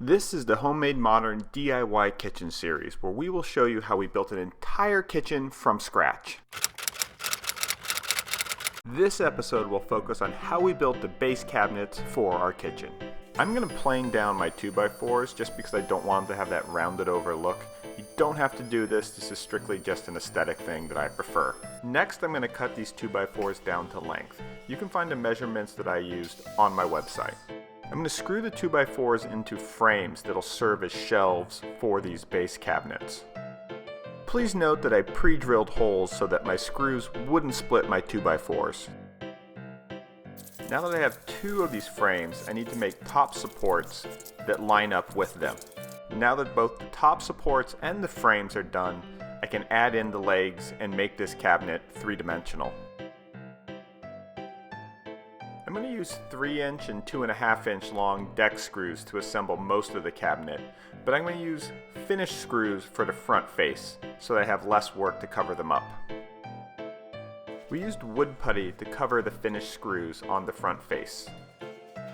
This is the Homemade Modern DIY Kitchen series, where we will show you how we built an entire kitchen from scratch. This episode will focus on how we built the base cabinets for our kitchen. I'm going to plane down my 2x4s just because I don't want them to have that rounded over look. You don't have to do this, this is strictly just an aesthetic thing that I prefer. Next, I'm going to cut these 2x4s down to length. You can find the measurements that I used on my website. I'm going to screw the 2x4s into frames that'll serve as shelves for these base cabinets. Please note that I pre-drilled holes so that my screws wouldn't split my 2x4s. Now that I have two of these frames, I need to make top supports that line up with them. Now that both the top supports and the frames are done, I can add in the legs and make this cabinet three-dimensional. I'm going to use 3-inch and 2.5-inch long deck screws to assemble most of the cabinet, but I'm going to use finished screws for the front face so that I have less work to cover them up. We used wood putty to cover the finished screws on the front face.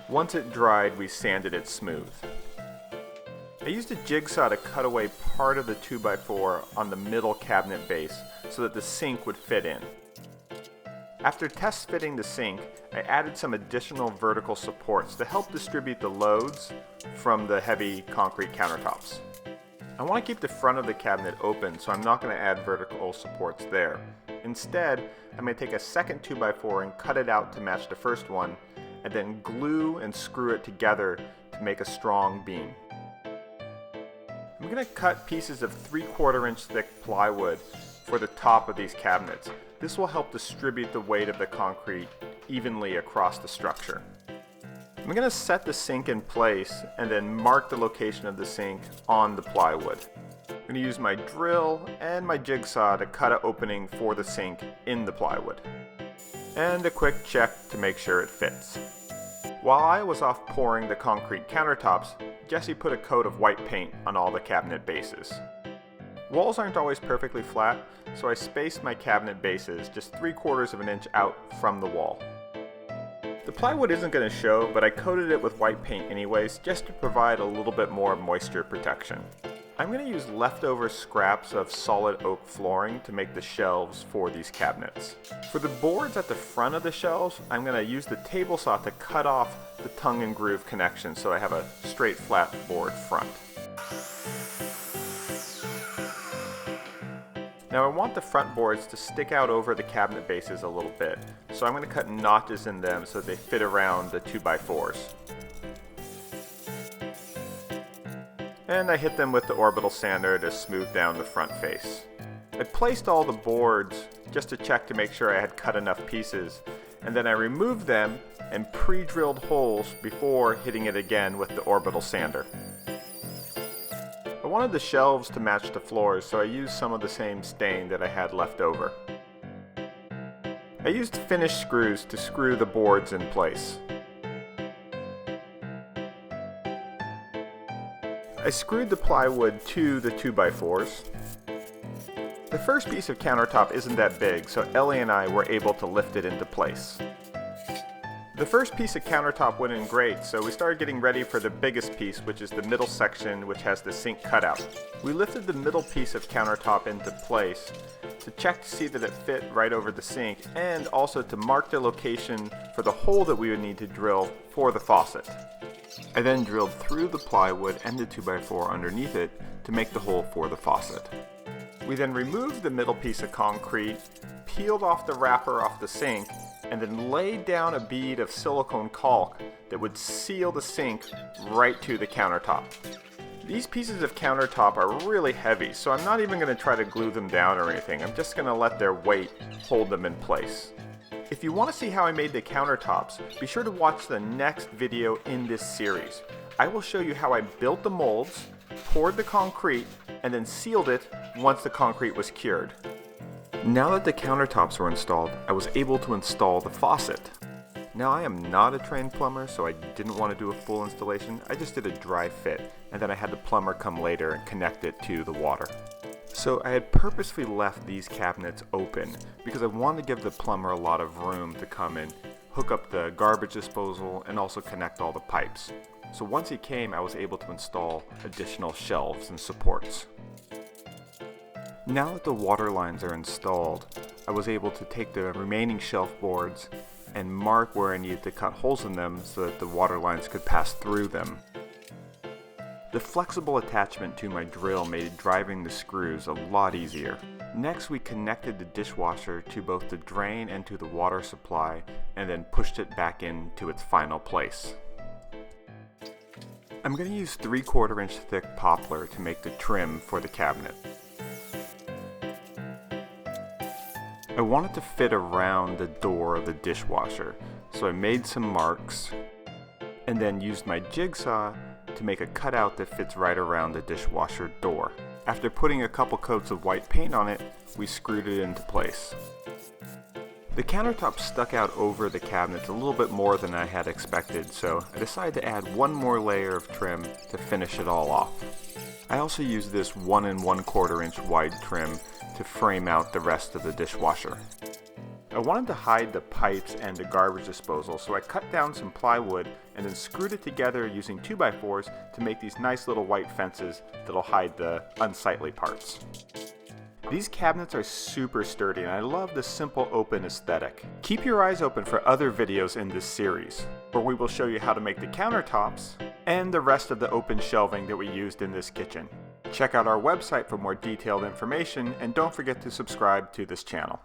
Once it dried, we sanded it smooth. I used a jigsaw to cut away part of the 2x4 on the middle cabinet base so that the sink would fit in. After test fitting the sink, I added some additional vertical supports to help distribute the loads from the heavy concrete countertops. I want to keep the front of the cabinet open, so I'm not going to add vertical supports there. Instead, I'm going to take a second 2x4 and cut it out to match the first one, and then glue and screw it together to make a strong beam. I'm going to cut pieces of 3/4 inch thick plywood for the top of these cabinets. This will help distribute the weight of the concrete evenly across the structure. I'm going to set the sink in place and then mark the location of the sink on the plywood. I'm going to use my drill and my jigsaw to cut an opening for the sink in the plywood. And a quick check to make sure it fits. While I was off pouring the concrete countertops, Jesse put a coat of white paint on all the cabinet bases. Walls aren't always perfectly flat, so I spaced my cabinet bases just 3/4 inch out from the wall. The plywood isn't going to show, but I coated it with white paint anyways, just to provide a little bit more moisture protection. I'm going to use leftover scraps of solid oak flooring to make the shelves for these cabinets. For the boards at the front of the shelves, I'm going to use the table saw to cut off the tongue and groove connection so I have a straight flat board front. Now I want the front boards to stick out over the cabinet bases a little bit, so I'm going to cut notches in them so they fit around the 2x4s. And I hit them with the orbital sander to smooth down the front face. I placed all the boards just to check to make sure I had cut enough pieces, and then I removed them and pre-drilled holes before hitting it again with the orbital sander. I wanted the shelves to match the floors, so I used some of the same stain that I had left over. I used finished screws to screw the boards in place. I screwed the plywood to the 2x4s. The first piece of countertop isn't that big, so Ellie and I were able to lift it into place. The first piece of countertop went in great, so we started getting ready for the biggest piece, which is the middle section, which has the sink cutout. We lifted the middle piece of countertop into place to check to see that it fit right over the sink, and also to mark the location for the hole that we would need to drill for the faucet. I then drilled through the plywood and the 2x4 underneath it to make the hole for the faucet. We then removed the middle piece of concrete, peeled off the wrapper off the sink, and then laid down a bead of silicone caulk that would seal the sink right to the countertop. These pieces of countertop are really heavy, so I'm not even going to try to glue them down or anything. I'm just going to let their weight hold them in place. If you want to see how I made the countertops, be sure to watch the next video in this series. I will show you how I built the molds, poured the concrete, and then sealed it once the concrete was cured. Now that the countertops were installed, I was able to install the faucet. Now I am not a trained plumber, so I didn't want to do a full installation. I just did a dry fit, and then I had the plumber come later and connect it to the water. So I had purposely left these cabinets open because I wanted to give the plumber a lot of room to come and hook up the garbage disposal, and also connect all the pipes. So once he came, I was able to install additional shelves and supports. Now that the water lines are installed, I was able to take the remaining shelf boards and mark where I needed to cut holes in them so that the water lines could pass through them. The flexible attachment to my drill made driving the screws a lot easier. Next, we connected the dishwasher to both the drain and to the water supply, and then pushed it back into its final place. I'm going to use 3/4 inch thick poplar to make the trim for the cabinet. I wanted to fit around the door of the dishwasher, so I made some marks and then used my jigsaw to make a cutout that fits right around the dishwasher door. After putting a couple coats of white paint on it, we screwed it into place. The countertop stuck out over the cabinets a little bit more than I had expected, so I decided to add one more layer of trim to finish it all off. I also used this 1 1/4 inch wide trim to frame out the rest of the dishwasher. I wanted to hide the pipes and the garbage disposal, so I cut down some plywood and then screwed it together using 2x4s to make these nice little white fences that'll hide the unsightly parts. These cabinets are super sturdy and I love the simple open aesthetic. Keep your eyes open for other videos in this series, where we will show you how to make the countertops and the rest of the open shelving that we used in this kitchen. Check out our website for more detailed information, and don't forget to subscribe to this channel.